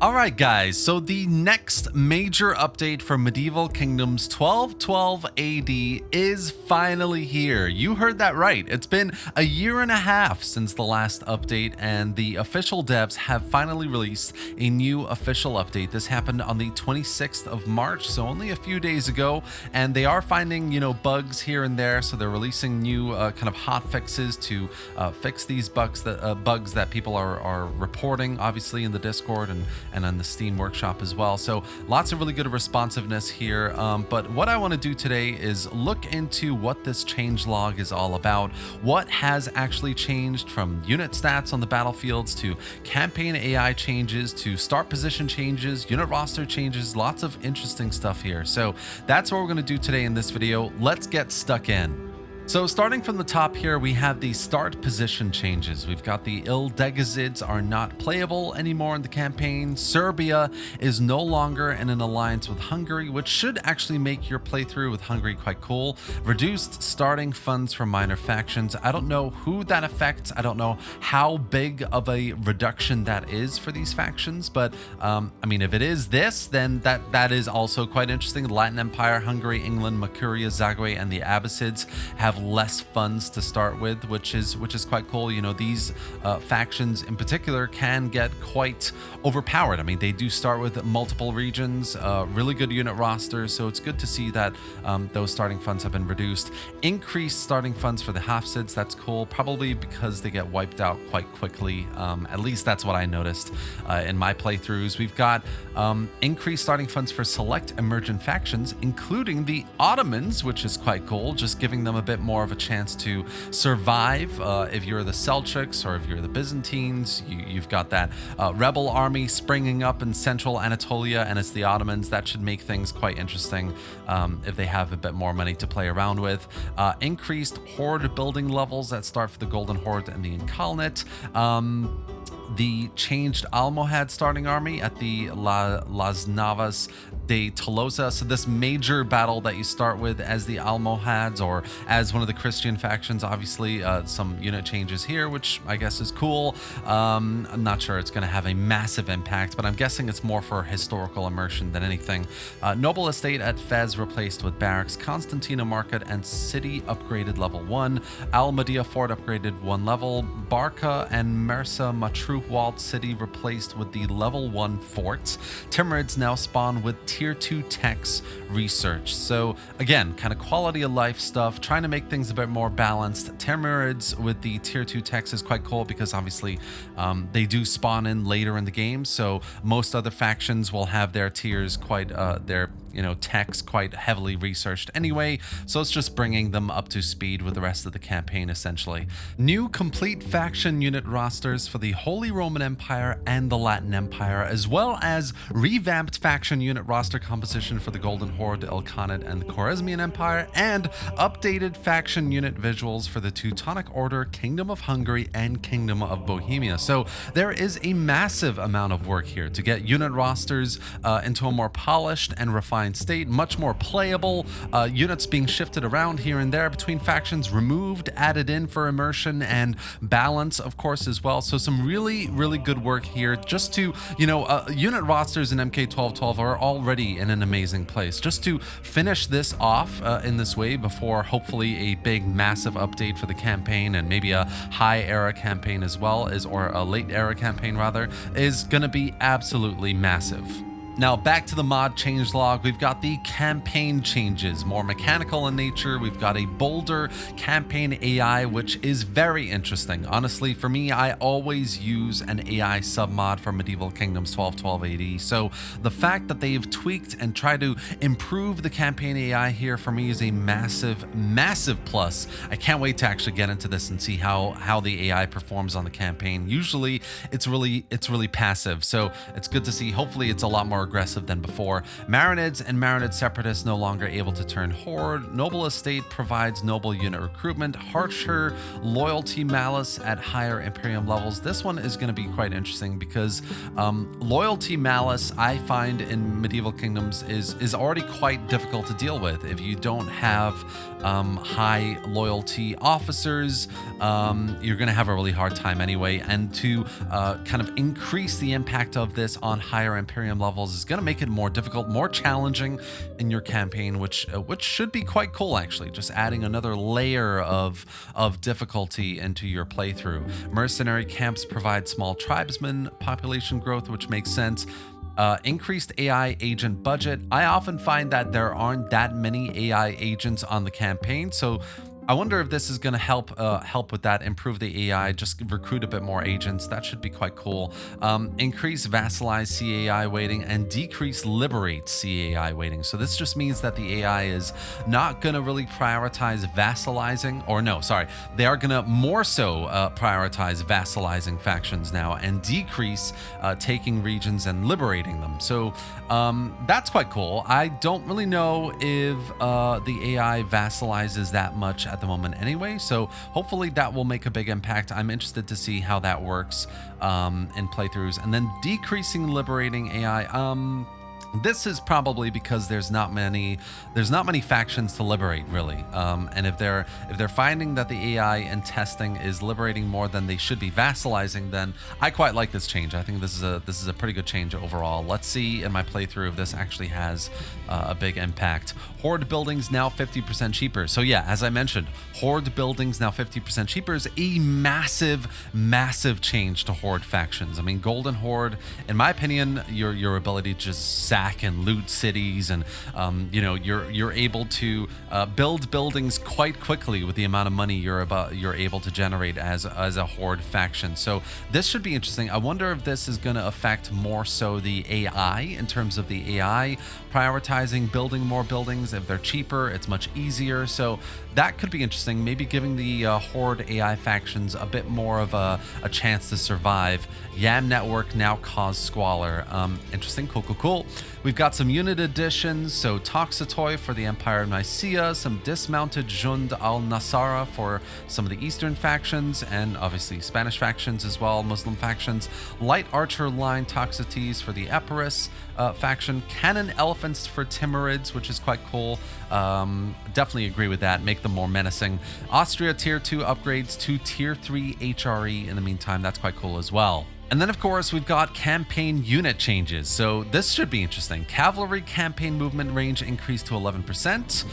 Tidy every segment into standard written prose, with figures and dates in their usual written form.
Alright guys, so the next major update for Medieval Kingdoms 1212 AD is finally here. You heard that right. It's been a year and a half since the last update, and the official devs have finally released a new official update. This happened on the 26th of March, so only a few days ago, and they are finding, bugs here and there, so they're releasing new kind of hot fixes to fix these bugs that people are reporting, obviously, in the Discord and on the Steam Workshop as well. So lots of really good responsiveness here. But what I want to do today is look into what this change log is all about, what has actually changed from unit stats on the battlefields to campaign AI changes to start position changes, unit roster changes, lots of interesting stuff here. So that's what we're going to do today in this video. Let's get stuck in. So starting from the top here, we have the start position changes. We've got the Ildegizids are not playable anymore in the campaign. Serbia is no longer in an alliance with Hungary, which should actually make your playthrough with Hungary quite cool. Reduced starting funds for minor factions. I don't know who that affects. I don't know how big of a reduction that is for these factions, but I mean, if it is this, then that is also quite interesting. The Latin Empire, Hungary, England, Makuria, Zagwe, and the Abbasids have less funds to start with, which is quite cool. These factions in particular can get quite overpowered. I mean, they do start with multiple regions, really good unit rosters, so it's good to see that those starting funds have been reduced. Increased starting funds for the Hafsids, that's cool, probably because they get wiped out quite quickly. At least that's what I noticed in my playthroughs. We've got increased starting funds for select emergent factions, including the Ottomans, which is quite cool, just giving them a bit more of a chance to survive. If you're the Seljuks or if you're the Byzantines, you've got that rebel army springing up in central Anatolia, and it's the Ottomans. That should make things quite interesting if they have a bit more money to play around with. Increased horde building levels that start for the Golden Horde and the Inkalnate. The changed Almohad starting army at the Las Navas de Tolosa. So this major battle that you start with as the Almohads or as one of the Christian factions, obviously some unit changes here, which I guess is cool. I'm not sure it's going to have a massive impact, but I'm guessing it's more for historical immersion than anything. Noble Estate at Fez replaced with Barracks. Constantina Market and City upgraded level 1. Almadia Fort upgraded 1 level. Barca and Mersa Matruh Walled City replaced with the level 1 forts. Timurids now spawn with tier 2 techs research. So again, kind of quality of life stuff, trying to make things a bit more balanced. Timurids with the tier 2 techs is quite cool because obviously they do spawn in later in the game. So most other factions will have their tiers quite, their techs quite heavily researched anyway. So it's just bringing them up to speed with the rest of the campaign essentially. New complete faction unit rosters for the Holy Roman Empire and the Latin Empire, as well as revamped faction unit roster composition for the Golden Horde, Ilkhanate, and the Khwarezmian Empire, and updated faction unit visuals for the Teutonic Order, Kingdom of Hungary, and Kingdom of Bohemia. So there is a massive amount of work here to get unit rosters into a more polished and refined state, much more playable, units being shifted around here and there between factions, removed, added in for immersion and balance, of course, as well. So some really good work here just to, unit rosters in MK1212 are already in an amazing place. Just to finish this off in this way before hopefully a big massive update for the campaign and maybe a high era campaign as well, or a late era campaign rather, is going to be absolutely massive. Now back to the mod changelog, we've got the campaign changes, more mechanical in nature. We've got a bolder campaign AI, which is very interesting. Honestly, for me, I always use an AI submod for Medieval Kingdoms 1212 AD. So the fact that they've tweaked and tried to improve the campaign AI here for me is a massive plus. I can't wait to actually get into this and see how the AI performs on the campaign. Usually it's really passive, so it's good to see. Hopefully it's a lot more aggressive than before. Marinids and Marinid separatists no longer able to turn horde. Noble estate provides noble unit recruitment. Harsher loyalty malice at higher Imperium levels. This one is going to be quite interesting because loyalty malice, I find in medieval kingdoms, is already quite difficult to deal with. If you don't have high loyalty officers, you're going to have a really hard time anyway. And to kind of increase the impact of this on higher Imperium levels is going to make it more difficult, more challenging in your campaign, which should be quite cool actually. Just adding another layer of difficulty into your playthrough. Mercenary camps provide small tribesmen population growth, which makes sense. Increased AI agent budget. I often find that there aren't that many AI agents on the campaign, so I wonder if this is going to help with that, improve the AI, just recruit a bit more agents. That should be quite cool. Increase vassalize CAI weighting and decrease liberate CAI weighting. So this just means that the AI is not going to really prioritize vassalizing, or no, sorry, they are going to more so prioritize vassalizing factions now and decrease taking regions and liberating them. So that's quite cool. I don't really know if the AI vassalizes that much at the moment anyway, so hopefully that will make a big impact. I'm interested to see how that works in playthroughs. And then decreasing liberating AI. This is probably because there's not many factions to liberate really, and if they're finding that the AI in testing is liberating more than they should be vassalizing, then I quite like this change. I think this is a pretty good change overall. Let's see in my playthrough if this actually has a big impact. Horde buildings now 50% cheaper. So yeah, as I mentioned, Horde buildings now 50% cheaper is a massive change to Horde factions. I mean, Golden Horde, in my opinion, your ability to just sack and loot cities, and you're able to build buildings quite quickly with the amount of money you're able to generate as a Horde faction. So this should be interesting. I wonder if this is going to affect more so the AI, in terms of the AI prioritizing building more buildings. If they're cheaper, it's much easier. So that could be interesting. Maybe giving the Horde AI factions a bit more of a chance to survive. Yam network now cause squalor. Interesting. Cool. We've got some unit additions. So Toxotoy for the Empire of Nicaea, some dismounted Jund al-Nasara for some of the Eastern factions, and obviously Spanish factions as well, Muslim factions. Light Archer line Toxotes for the Epirus faction. Cannon Elephants for Timurids, which is quite cool. Definitely agree with that. Make them more menacing. Austria Tier 2 upgrades to Tier 3 HRE in the meantime. That's quite cool as well. And then, of course, we've got campaign unit changes. So this should be interesting. Cavalry campaign movement range increased to 11%,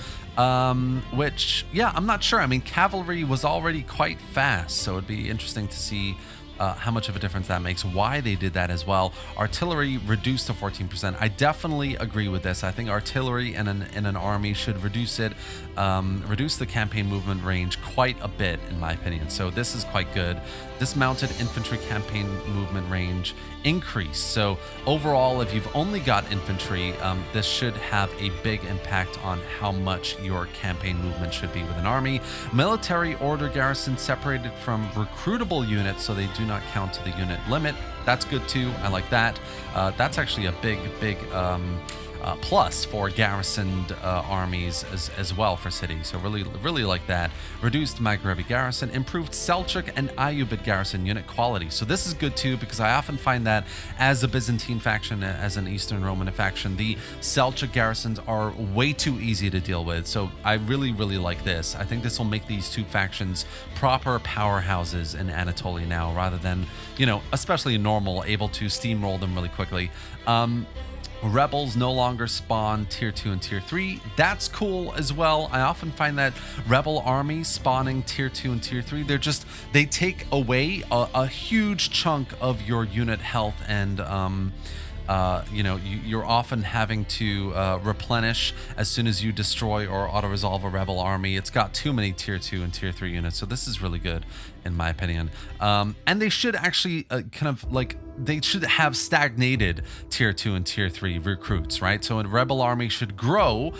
which, yeah, I'm not sure. I mean, cavalry was already quite fast, so it'd be interesting to see how much of a difference that makes, why they did that as well. Artillery reduced to 14%. I definitely agree with this. I think artillery in an army should reduce the campaign movement range quite a bit, in my opinion. So this is quite good. Dismounted infantry campaign movement range increased. So overall, if you've only got infantry, this should have a big impact on how much your campaign movement should be with an army. Military order garrison separated from recruitable units, so they do not count to the unit limit. That's good too. I like that. That's actually a big plus for garrisoned armies as well for cities. So really like that. Reduced Maghrebi garrison, improved Seljuk and Ayyubid garrison unit quality. So this is good too, because I often find that as a Byzantine faction, as an Eastern Roman faction, the Seljuk garrisons are way too easy to deal with. So I really like this. I think this will make these two factions proper powerhouses in Anatolia now, rather than, especially normal, able to steamroll them really quickly. Rebels no longer spawn tier 2 and tier 3. That's cool as well. I often find that rebel armies spawning tier 2 and tier 3, they take away a huge chunk of your unit health, and you're often having to replenish as soon as you destroy or auto-resolve a rebel army. It's got too many tier 2 and tier 3 units, so this is really good in my opinion. And they should actually kind of like, they should have stagnated tier 2 and tier 3 recruits, right? So a rebel army should grow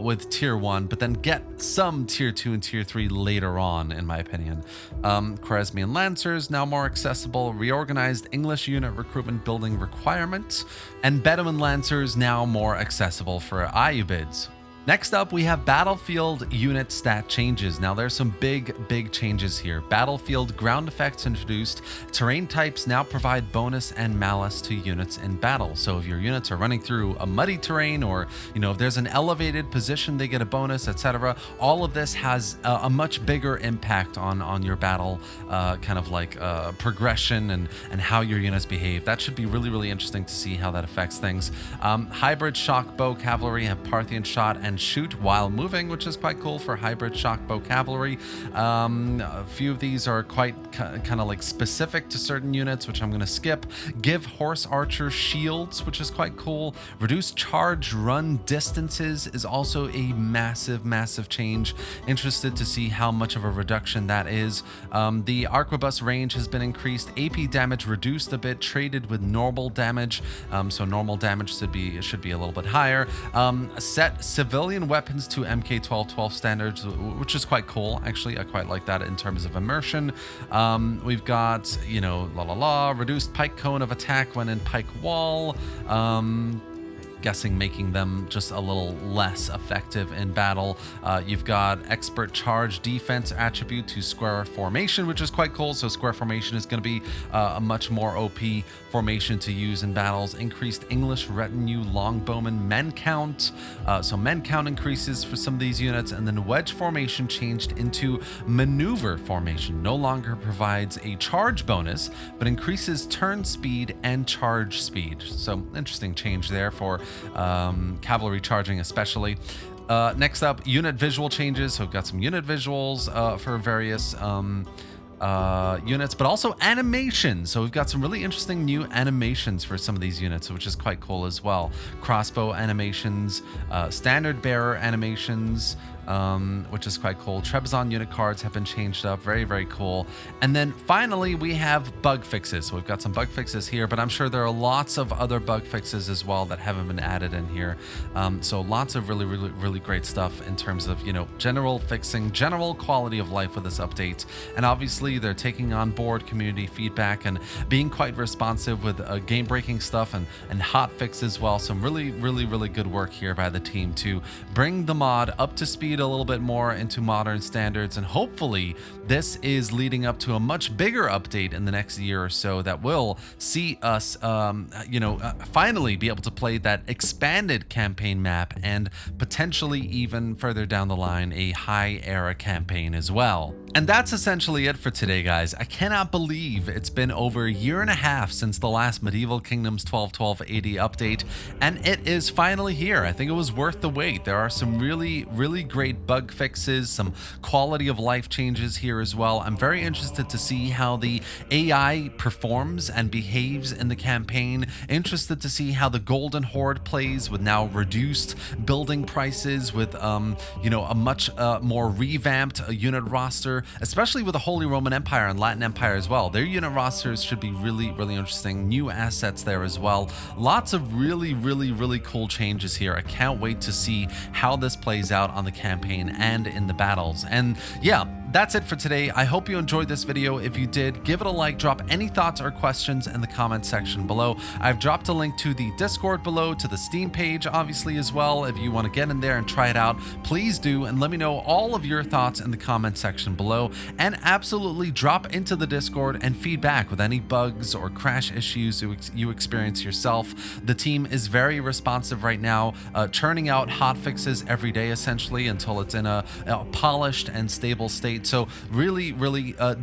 with tier 1, but then get some tier 2 and tier 3 later on, in my opinion. Khwarezmian Lancers now more accessible, reorganized English unit recruitment building requirements, and Bedouin Lancers now more accessible for Ayyubids. Next up, we have battlefield unit stat changes. Now there's some big changes here. Battlefield ground effects introduced. Terrain types now provide bonus and malice to units in battle. So if your units are running through a muddy terrain, or if there's an elevated position, they get a bonus, etc. All of this has a much bigger impact on your battle kind of like progression and how your units behave. That should be really interesting to see how that affects things. Hybrid shock bow cavalry have Parthian shot and shoot while moving, which is quite cool for hybrid shock bow cavalry. A few of these are quite kind of like specific to certain units, which I'm going to skip. Give horse archers shields, which is quite cool. Reduce charge run distances is also a massive change. Interested to see how much of a reduction that is. The arquebus range has been increased. AP damage reduced a bit, traded with normal damage. So normal damage should be a little bit higher. Set civilian weapons to MK1212 standards, which is quite cool. Actually, I quite like that in terms of immersion. We've got, reduced pike cone of attack when in pike wall. Guessing making them just a little less effective in battle. You've got expert charge defense attribute to square formation, which is quite cool. So square formation is going to be a much more OP formation to use in battles. Increased English retinue longbowman men count. So men count increases for some of these units, and then wedge formation changed into maneuver formation. No longer provides a charge bonus, but increases turn speed and charge speed. So interesting change there for cavalry charging especially. Next up, unit visual changes. So we've got some unit visuals for various units, but also animations. So we've got some really interesting new animations for some of these units, which is quite cool as well. Crossbow animations, standard bearer animations, which is quite cool. Trebizond unit cards have been changed up. Very cool. And then finally, we have bug fixes. So we've got some bug fixes here, but I'm sure there are lots of other bug fixes as well that haven't been added in here. So lots of really great stuff in terms of, general fixing, general quality of life with this update. And obviously they're taking on board community feedback and being quite responsive with game breaking stuff and hot fix as well. Some really good work here by the team to bring the mod up to speed a little bit more into modern standards, and hopefully this is leading up to a much bigger update in the next year or so that will see us finally be able to play that expanded campaign map, and potentially even further down the line a high era campaign as well. And that's essentially it for today, guys. I cannot believe it's been over a year and a half since the last Medieval Kingdoms 1212 AD update, and it is finally here. I think it was worth the wait. There are some really great bug fixes, some quality of life changes here as well. I'm very interested to see how the AI performs and behaves in the campaign. Interested to see how the Golden Horde plays with now reduced building prices, with a much more revamped unit roster, especially with the Holy Roman Empire and Latin Empire as well. Their unit rosters should be really interesting. New assets there as well. Lots of really cool changes here. I can't wait to see how this plays out on the campaign and in the battles. And yeah, that's it for today. I hope you enjoyed this video. If you did, give it a like, drop any thoughts or questions in the comment section below. I've dropped a link to the Discord below, to the Steam page obviously as well. If you want to get in there and try it out, please do, and let me know all of your thoughts in the comment section below. And absolutely drop into the Discord and feedback with any bugs or crash issues you experience yourself. The team is very responsive right now, churning out hot fixes every day essentially until it's in a polished and stable state. So really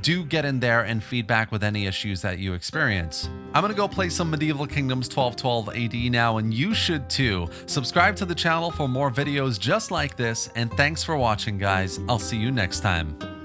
do get in there and feedback with any issues that you experience. I'm gonna go play some Medieval Kingdoms 1212 AD now, and you should too. Subscribe to the channel for more videos just like this, and thanks for watching, guys. I'll see you next time.